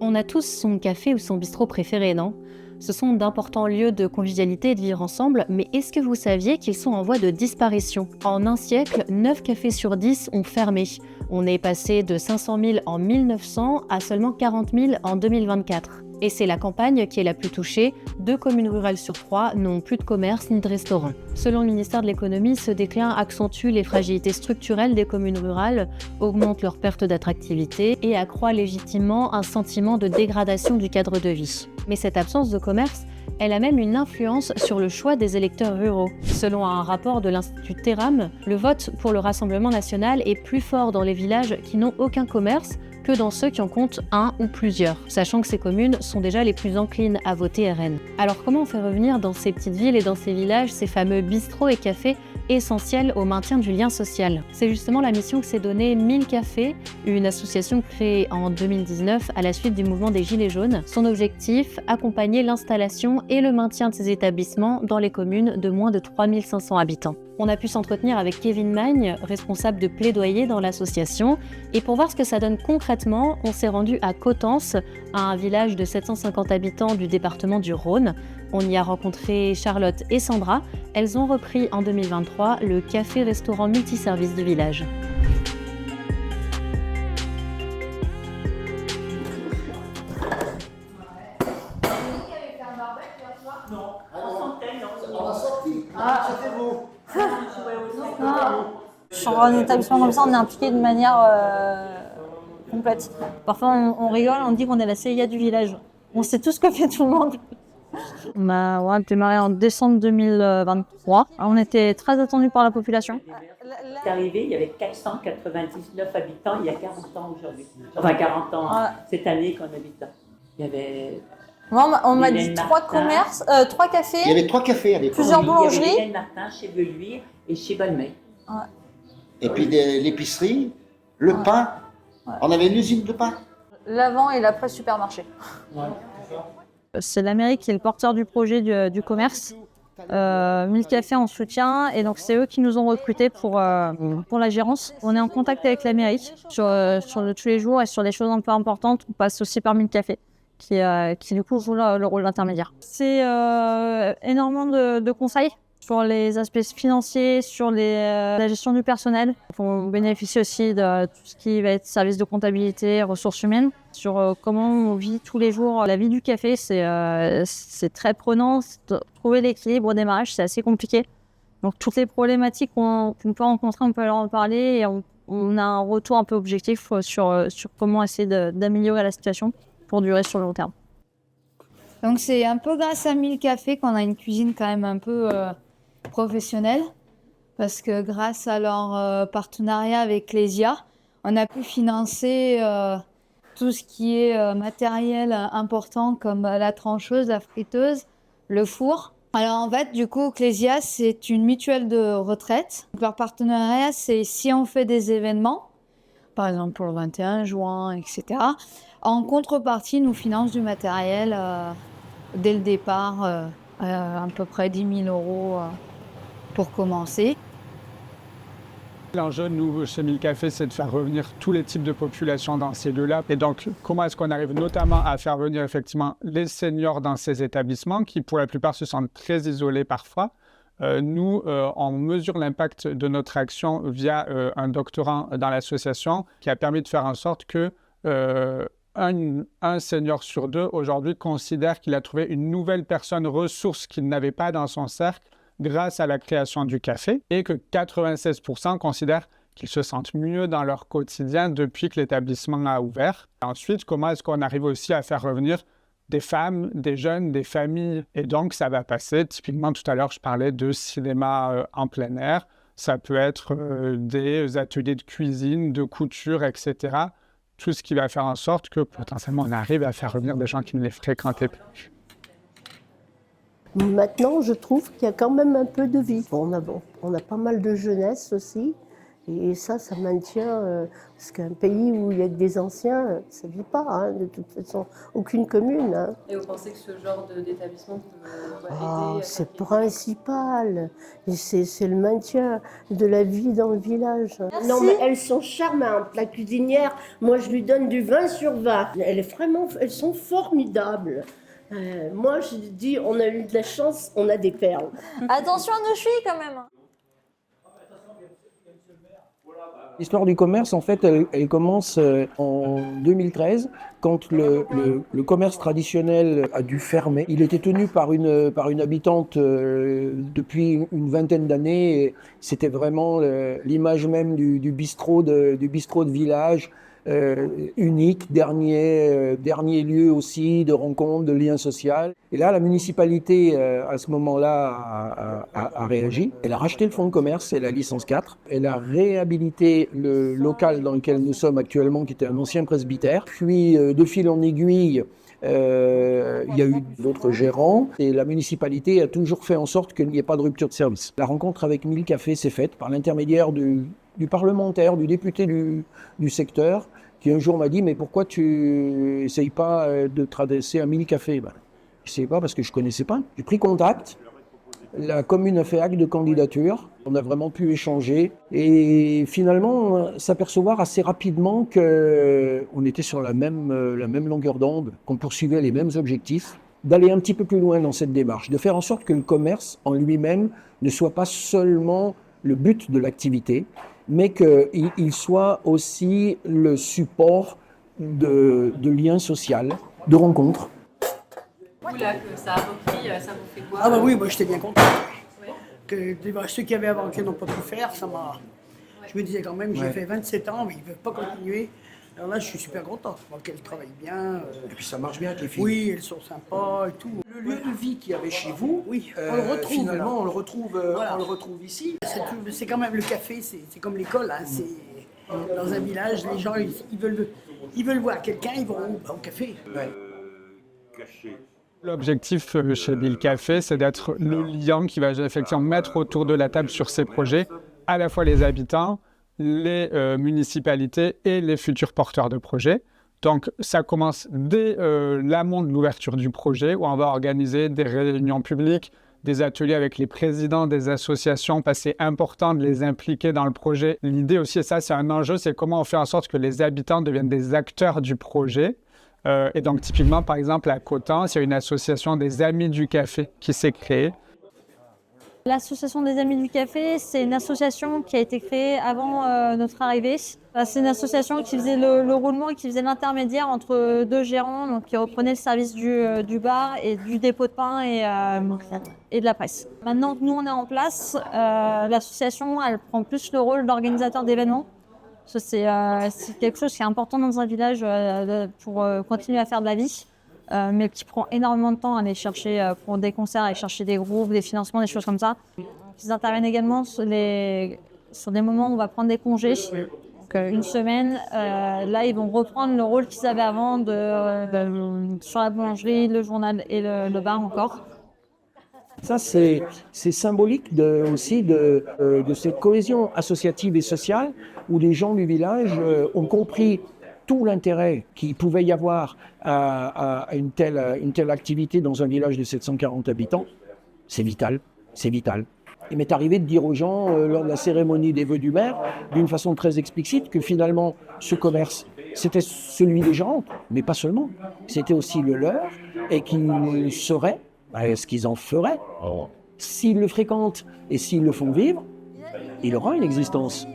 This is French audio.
On a tous son café ou son bistrot préféré, non? Ce sont d'importants lieux de convivialité et de vivre ensemble, mais est-ce que vous saviez qu'ils sont en voie de disparition? En un siècle, 9 cafés sur 10 ont fermé. On est passé de 500 000 en 1900 à seulement 40 000 en 2024. Et c'est la campagne qui est la plus touchée. 2 communes rurales sur 3 n'ont plus de commerce ni de restaurant. Selon le ministère de l'économie, ce déclin accentue les fragilités structurelles des communes rurales, augmente leur perte d'attractivité et accroît légitimement un sentiment de dégradation du cadre de vie. Mais cette absence de commerce, elle a même une influence sur le choix des électeurs ruraux. Selon un rapport de l'Institut Terram, le vote pour le Rassemblement national est plus fort dans les villages qui n'ont aucun commerce que dans ceux qui en comptent un ou plusieurs, sachant que ces communes sont déjà les plus enclines à voter RN. Alors comment on fait revenir dans ces petites villes et dans ces villages ces fameux bistrots et cafés essentiels au maintien du lien social? C'est justement la mission que s'est donnée 1000 Cafés, une association créée en 2019 à la suite du mouvement des Gilets jaunes. Son objectif, accompagner l'installation et le maintien de ces établissements dans les communes de moins de 3500 habitants. On a pu s'entretenir avec Kevin Magne, responsable de plaidoyer dans l'association. Et pour voir ce que ça donne concrètement, on s'est rendu à Coutances, un village de 750 habitants du département du Rhône. On y a rencontré Charlotte et Sandra. Elles ont repris en 2023 le café-restaurant multiservice du village. Sur un établissement comme ça, on est impliqué de manière complète. Parfois, on rigole, on dit qu'on est la CIA du village. On sait tout ce que fait tout le monde. On a démarré en décembre 2023. On était très attendus par la population. C'est arrivé, il y avait 499 habitants il y a 40 ans aujourd'hui. Enfin 40 ans, cette année qu'on habite là. Il y avait... Moi, on m'a dit 3 commerces, 3 cafés. Il y avait 3 cafés à l'époque. Plusieurs boulangeries. Il y avait Hélène Martin chez Beluire et chez Balmey. Ouais. Et puis l'épicerie, le pain. Ouais. On avait une usine de pain. L'avant et l'après supermarché. Ouais. C'est la mairie qui est le porteur du projet du commerce. 1000 Cafés en soutien, et donc c'est eux qui nous ont recrutés pour la gérance. On est en contact avec la mairie sur tous les jours, et sur des choses un peu importantes, on passe aussi par 1000 Cafés qui du coup joue le rôle d'intermédiaire. C'est énormément de conseils sur les aspects financiers, sur la gestion du personnel. On bénéficie aussi de tout ce qui va être service de comptabilité, ressources humaines, sur comment on vit tous les jours. La vie du café, c'est très prenant. Trouver l'équilibre au démarrage, c'est assez compliqué. Donc toutes les problématiques qu'on peut rencontrer, on peut leur en parler, et on a un retour un peu objectif sur comment essayer d'améliorer la situation pour durer sur le long terme. Donc c'est un peu grâce à 1000 Cafés qu'on a une cuisine quand même un peu professionnelle, parce que grâce à leur partenariat avec Lesia, on a pu financer tout ce qui est matériel important comme la trancheuse, la friteuse, le four. Alors en fait, du coup, Clésia, c'est une mutuelle de retraite. Donc, leur partenariat, c'est si on fait des événements, par exemple pour le 21 juin, etc., en contrepartie, nous finance du matériel dès le départ, à peu près 10 000 € pour commencer. L'enjeu, nous, chez 1000 Cafés, c'est de faire revenir tous les types de populations dans ces lieux-là. Et donc, comment est-ce qu'on arrive notamment à faire venir effectivement les seniors dans ces établissements qui, pour la plupart, se sentent très isolés parfois. Nous, on mesure l'impact de notre action via un doctorant dans l'association qui a permis de faire en sorte que un senior sur 2 aujourd'hui considère qu'il a trouvé une nouvelle personne ressource qu'il n'avait pas dans son cercle grâce à la création du café, et que 96% considèrent qu'ils se sentent mieux dans leur quotidien depuis que l'établissement a ouvert. Ensuite, comment est-ce qu'on arrive aussi à faire revenir des femmes, des jeunes, des familles? Et donc, ça va passer, typiquement, tout à l'heure, je parlais de cinéma en plein air. Ça peut être des ateliers de cuisine, de couture, etc. Tout ce qui va faire en sorte que, potentiellement, on arrive à faire revenir des gens qui ne les fréquentaient plus. Maintenant, je trouve qu'il y a quand même un peu de vie. On a pas mal de jeunesse aussi Et ça maintient, parce qu'un pays où il y a que des anciens, ça ne vit pas, hein, de toute façon, aucune commune. Hein. Et vous pensez que ce genre d'établissement peut aider C'est principal, c'est le maintien de la vie dans le village. Merci. Non mais elles sont charmantes, la cuisinière, moi je lui donne du 20 sur 20. Elles sont formidables. Moi je dis, on a eu de la chance, on a des perles. Attention à nos chevilles quand même. L'histoire du commerce, en fait, elle commence en 2013, quand le commerce traditionnel a dû fermer. Il était tenu par une habitante depuis une vingtaine d'années. Et c'était vraiment l'image même du bistrot de village, unique, dernier lieu aussi de rencontre, de lien social. Et là, la municipalité, à ce moment-là, a réagi. Elle a racheté le fonds de commerce et la licence 4. Elle a réhabilité le local dans lequel nous sommes actuellement, qui était un ancien presbytère. Puis, de fil en aiguille, il y a eu d'autres gérants et la municipalité a toujours fait en sorte qu'il n'y ait pas de rupture de service. La rencontre avec 1000 cafés s'est faite par l'intermédiaire du parlementaire, du député du secteur, qui un jour m'a dit « Mais pourquoi tu n'essayes pas de t'adresser à 1000 cafés ?» Je ne sais pas, parce que je ne connaissais pas. J'ai pris contact, la commune a fait acte de candidature, on a vraiment pu échanger et finalement s'apercevoir assez rapidement qu'on était sur la même longueur d'onde, qu'on poursuivait les mêmes objectifs, d'aller un petit peu plus loin dans cette démarche, de faire en sorte que le commerce en lui-même ne soit pas seulement le but de l'activité, mais qu'il soit aussi le support de liens sociaux, de rencontres. Vous, là, que ça a repris, ça vous fait quoi? Ah bah oui, moi j'étais bien content. Ouais. Ceux qui avaient avancé n'ont pas pu faire, ça m'a... Je me disais quand même, j'ai fait 27 ans, mais ils ne peuvent pas continuer. Alors là, je suis super content. Je vois qu'elles travaillent bien. Et puis ça marche bien avec les filles. Oui, elles sont sympas et tout. Le lieu de vie qu'il y avait chez vous, oui, on le retrouve. Finalement, là. on le retrouve ici. C'est quand même le café, c'est comme l'école. Hein, dans un village, les gens, ils veulent voir quelqu'un, ils vont au café. Ouais. L'objectif chez Bill Café, c'est d'être le lien qui va effectivement mettre autour de la table sur ces projets à la fois les habitants, les municipalités et les futurs porteurs de projets. Donc, ça commence dès l'amont de l'ouverture du projet, où on va organiser des réunions publiques, des ateliers avec les présidents des associations, parce que c'est important de les impliquer dans le projet. L'idée aussi, et ça c'est un enjeu, c'est comment on fait en sorte que les habitants deviennent des acteurs du projet. Et donc, typiquement, par exemple, à Coutances, il y a une association des Amis du Café qui s'est créée. L'association des Amis du Café, c'est une association qui a été créée avant notre arrivée. C'est une association qui faisait le roulement et qui faisait l'intermédiaire entre deux gérants, donc qui reprenaient le service du bar et du dépôt de pain et de la presse. Maintenant que nous on est en place, l'association elle prend plus le rôle d'organisateur d'événements. C'est quelque chose qui est important dans un village pour continuer à faire de la vie. Mais qui prend énormément de temps à aller chercher pour des concerts, aller chercher des groupes, des financements, des choses comme ça. Ils interviennent également sur des moments où on va prendre des congés. Donc une semaine, là ils vont reprendre le rôle qu'ils avaient avant sur la boulangerie, le journal et le bar encore. Ça, c'est symbolique aussi de cette cohésion associative et sociale où les gens du village ont compris tout l'intérêt qu'il pouvait y avoir à une telle activité dans un village de 740 habitants. C'est vital, c'est vital. Il m'est arrivé de dire aux gens, lors de la cérémonie des vœux du maire, d'une façon très explicite, que finalement, ce commerce, c'était celui des gens, mais pas seulement. C'était aussi le leur, et qu'ils sauraient ce qu'ils en feraient. S'ils le fréquentent et s'ils le font vivre, il aura une existence.